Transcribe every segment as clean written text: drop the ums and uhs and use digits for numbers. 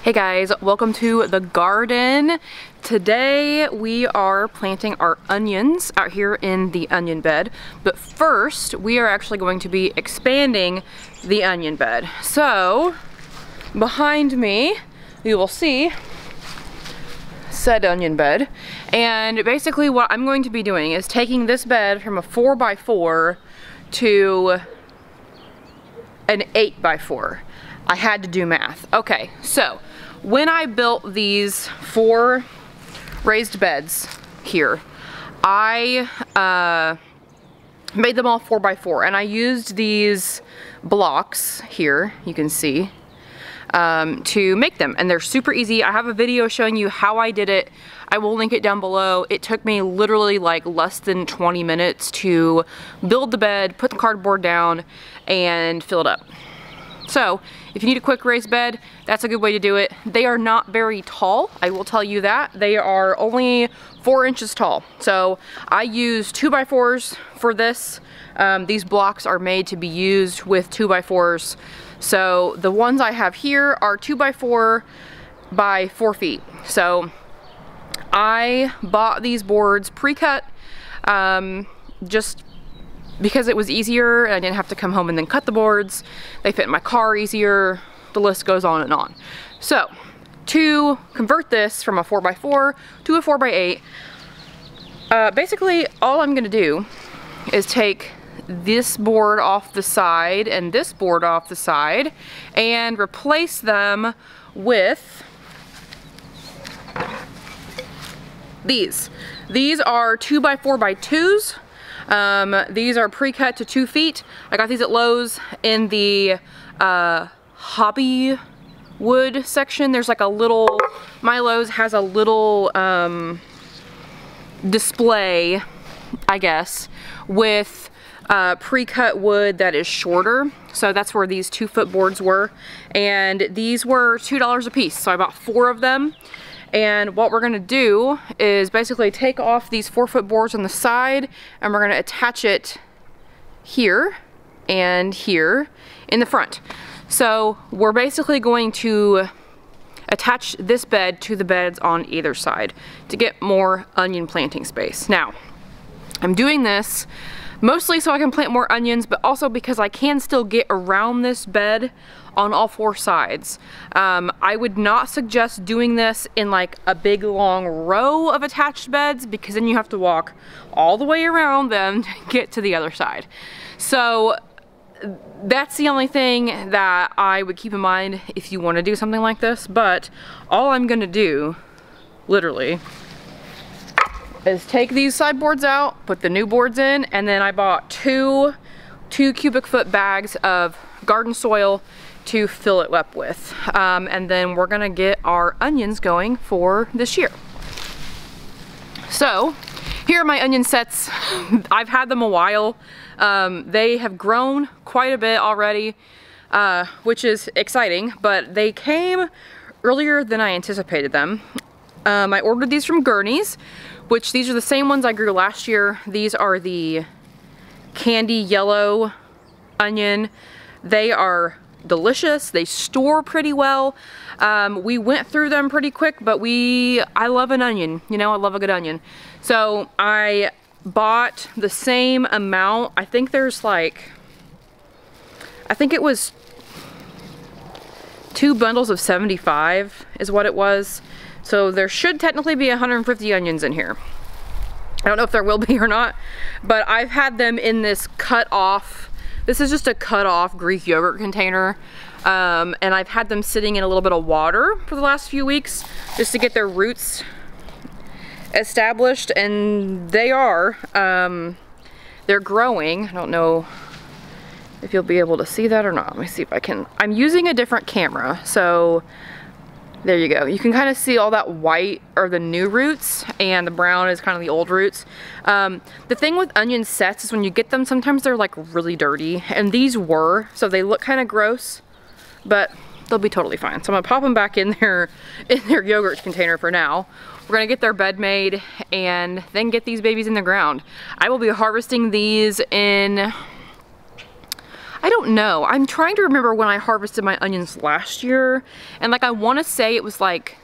Hey guys, welcome to the garden. Today we are planting our onions out here in the onion bed, but first we are actually going to be expanding the onion bed. So behind me you will see said onion bed, and basically what I'm going to be doing is taking this bed from a 4x4 to an 8x4. I had to do math. Okay, so when I built these 4 raised beds here, I made them all 4x4, and I used these blocks here, you can see, to make them, and they're super easy. I have a video showing you how I did it. I will link it down below. It took me literally like less than 20 minutes to build the bed, put the cardboard down, and fill it up. So if you need a quick raised bed, that's a good way to do it. They are not very tall, I will tell you that. They are only 4 inches tall. So I use 2x4s for this. These blocks are made to be used with 2x4s. So the ones I have here are 2x4 by 4 feet. So I bought these boards pre-cut, just because it was easier and I didn't have to come home and then cut the boards. They fit in my car easier. The list goes on and on. So to convert this from a 4x4 to a 4x8, basically all I'm gonna do is take this board off the side and this board off the side and replace them with these. These are 2x4x2s. These are pre-cut to 2 feet. I got these at Lowe's in the hobby wood section. There's like a little, my Lowe's has a little display, I guess, with pre-cut wood that is shorter. So that's where these 2-foot boards were, and these were $2 a piece. So I bought 4 of them. And what we're gonna do is basically take off these 4-foot boards on the side, and we're gonna attach it here and here in the front. So we're basically going to attach this bed to the beds on either side to get more onion planting space. Now, I'm doing this mostly so I can plant more onions, but also because I can still get around this bed on all 4 sides. I would not suggest doing this in like a big long row of attached beds, because then you have to walk all the way around them to get to the other side. So that's the only thing that I would keep in mind if you want to do something like this. But all I'm gonna do, literally, is take these sideboards out, put the new boards in, and then I bought two cubic foot bags of garden soil to fill it up with. And then we're gonna get our onions going for this year. So here are my onion sets. I've had them a while. They have grown quite a bit already, which is exciting, but they came earlier than I anticipated them. I ordered these from Gurney's, which these are the same ones I grew last year. These are the candy yellow onion. They are delicious. They store pretty well. We went through them pretty quick, but I love an onion. You know, I love a good onion. So I bought the same amount. I think there's like, I think it was 2 bundles of 75 is what it was. So there should technically be 150 onions in here. I don't know if there will be or not, but I've had them in this cut off, this is just a cut off Greek yogurt container. And I've had them sitting in a little bit of water for the last few weeks just to get their roots established, and they are, they're growing. I don't know if you'll be able to see that or not. Let me see if I can. I'm using a different camera, so there you go. You can kind of see all that white are the new roots, and the brown is kind of the old roots. The thing with onion sets is when you get them, sometimes they're like really dirty, and these were, so they look kind of gross, but they'll be totally fine. So I'm gonna pop them back in their yogurt container for now. We're gonna get their bed made and then get these babies in the ground. I will be harvesting these in, I don't know. I'm trying to remember when I harvested my onions last year, and like I want to say it was like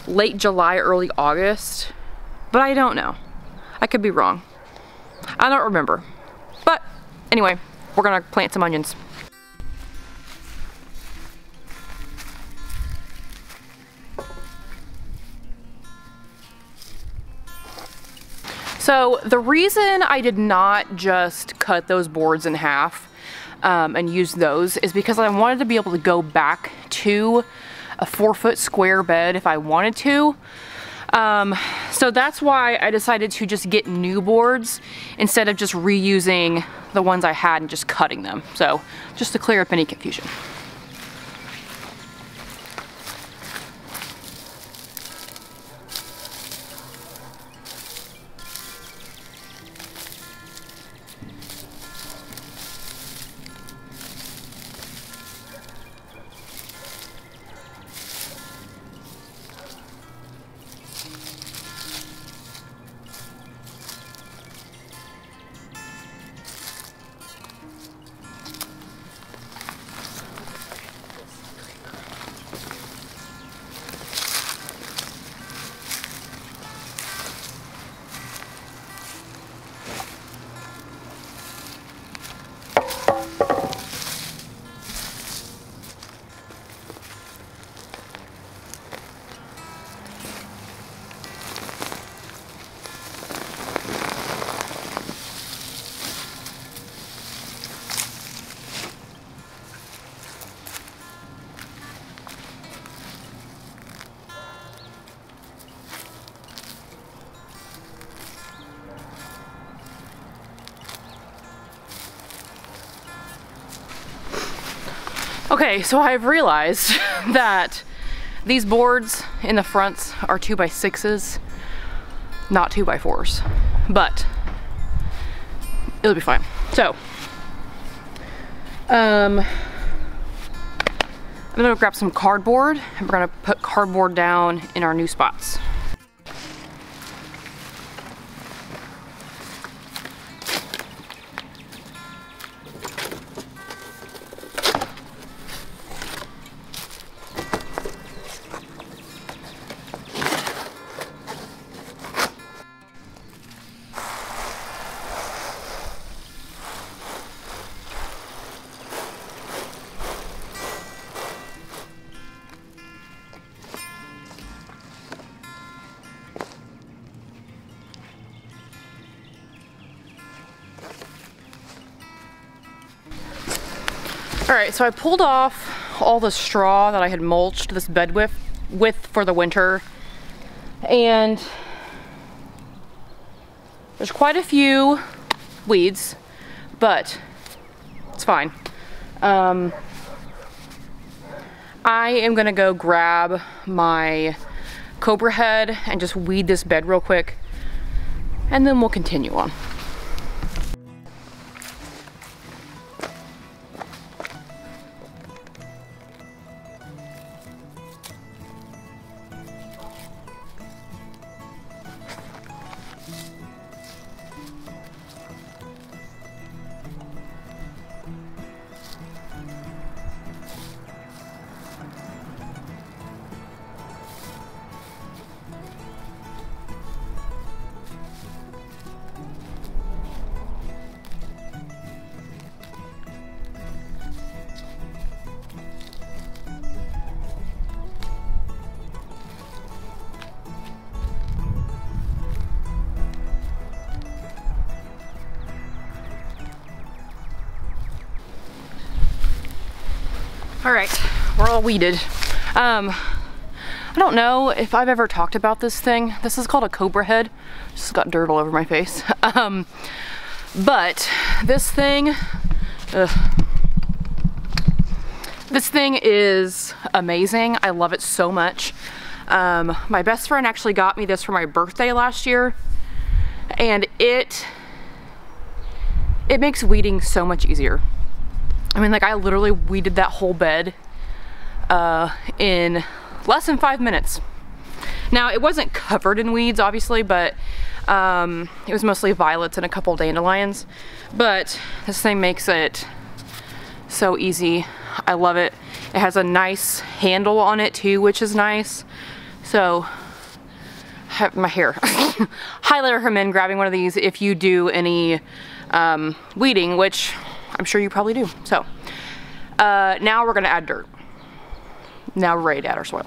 late July, early August, but I don't know. I could be wrong. I don't remember. But anyway, we're gonna plant some onions. So the reason I did not just cut those boards in half and use those is because I wanted to be able to go back to a 4-foot square bed if I wanted to. So that's why I decided to just get new boards instead of just reusing the ones I had and just cutting them. So just to clear up any confusion. Okay, so I've realized that these boards in the fronts are 2x6s, not 2x4s, but it'll be fine. So, I'm gonna grab some cardboard and we're gonna put cardboard down in our new spots. Alright, so I pulled off all the straw that I had mulched this bed with for the winter, and there's quite a few weeds, but it's fine. I am gonna go grab my cobra head and just weed this bed real quick, and then we'll continue on. All right, we're all weeded. I don't know if I've ever talked about this thing. This is called a cobra head. Just got dirt all over my face. But this thing, this thing is amazing. I love it so much. My best friend actually got me this for my birthday last year, and it makes weeding so much easier. I mean, like, I literally weeded that whole bed in less than 5 minutes. Now, it wasn't covered in weeds, obviously, but it was mostly violets and a couple dandelions. But this thing makes it So easy. I love it. It has a nice handle on it too, which is nice. So, my hair. Highly recommend grabbing one of these if you do any weeding, which I'm sure you probably do. So, now we're gonna add dirt. Now we're ready to add our soil.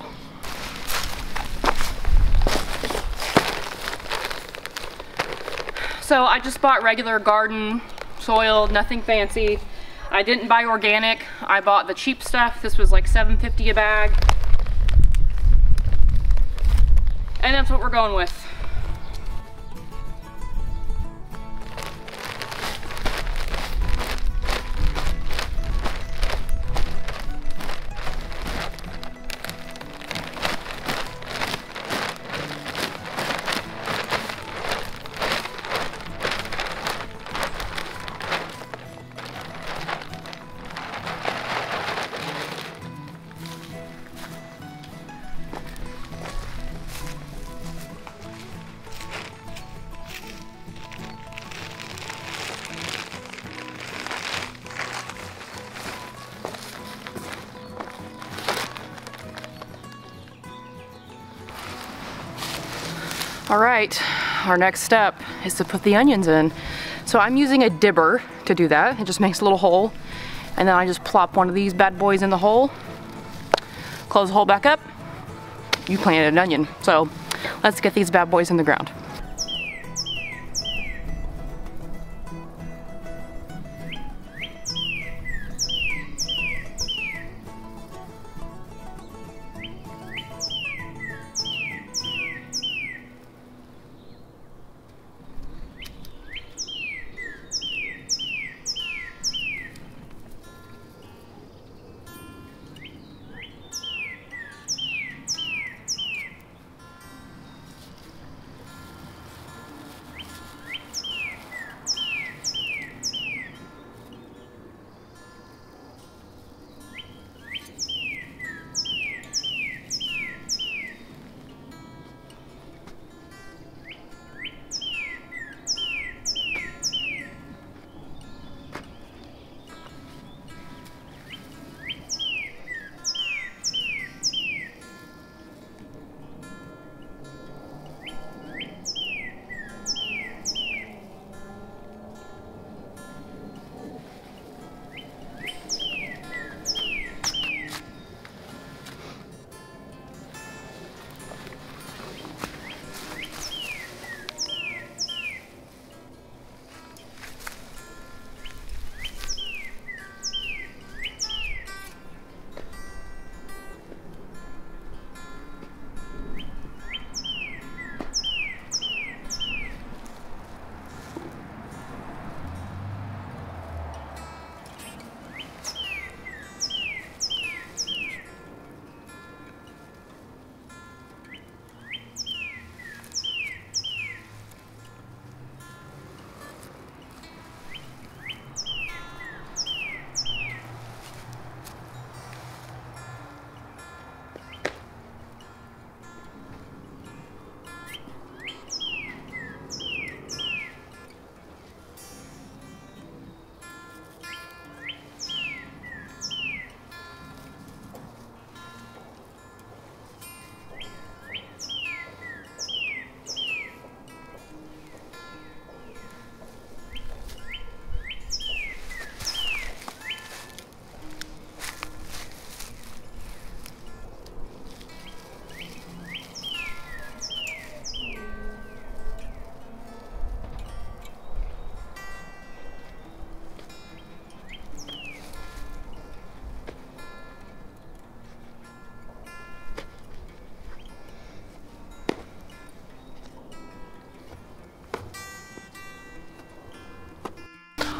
So I just bought regular garden soil, nothing fancy. I didn't buy organic. I bought the cheap stuff. This was like $7.50 a bag. And that's what we're going with. All right, our next step is to put the onions in. So I'm using a dibber to do that. It just makes a little hole. And then I just plop one of these bad boys in the hole, close the hole back up. You planted an onion. So let's get these bad boys in the ground.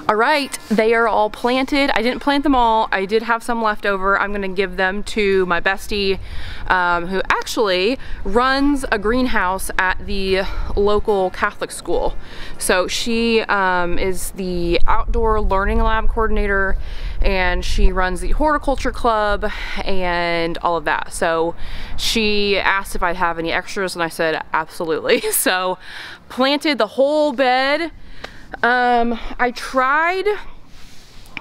All right, they are all planted. I didn't plant them all. I did have some left over. I'm gonna give them to my bestie, who actually runs a greenhouse at the local Catholic school. So she is the outdoor learning lab coordinator, and she runs the horticulture club and all of that. So she asked if I'd have any extras, and I said absolutely. So planted the whole bed. I tried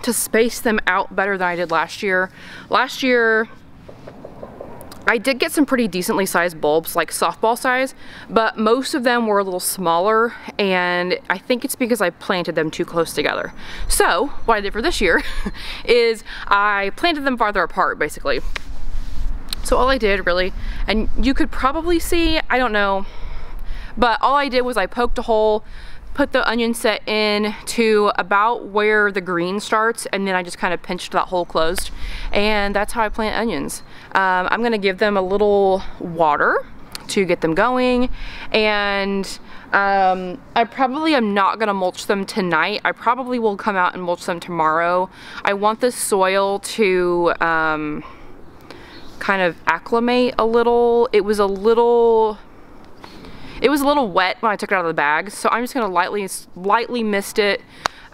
to space them out better than I did last year. Last year, I did get some pretty decently sized bulbs, like softball size, but most of them were a little smaller, and I think it's because I planted them too close together. So what I did for this year is I planted them farther apart, basically. So all I did really, and you could probably see, I don't know, but all I did was I poked a hole, put the onion set in to about where the green starts, and then I just kind of pinched that hole closed, and that's how I plant onions. I'm gonna give them a little water to get them going, and I probably am not gonna mulch them tonight. I probably will come out and mulch them tomorrow. I want the soil to kind of acclimate a little. It was a little wet when I took it out of the bag, so I'm just gonna lightly mist it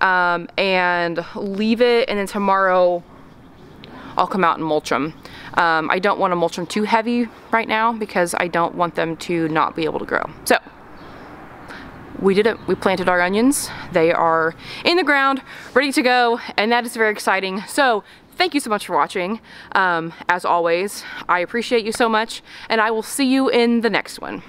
and leave it, and then tomorrow I'll come out and mulch them. I don't want to mulch them too heavy right now because I don't want them to not be able to grow. So we did it. We planted our onions. They are in the ground, ready to go, and that is very exciting. So thank you so much for watching. As always, I appreciate you so much, and I will see you in the next one.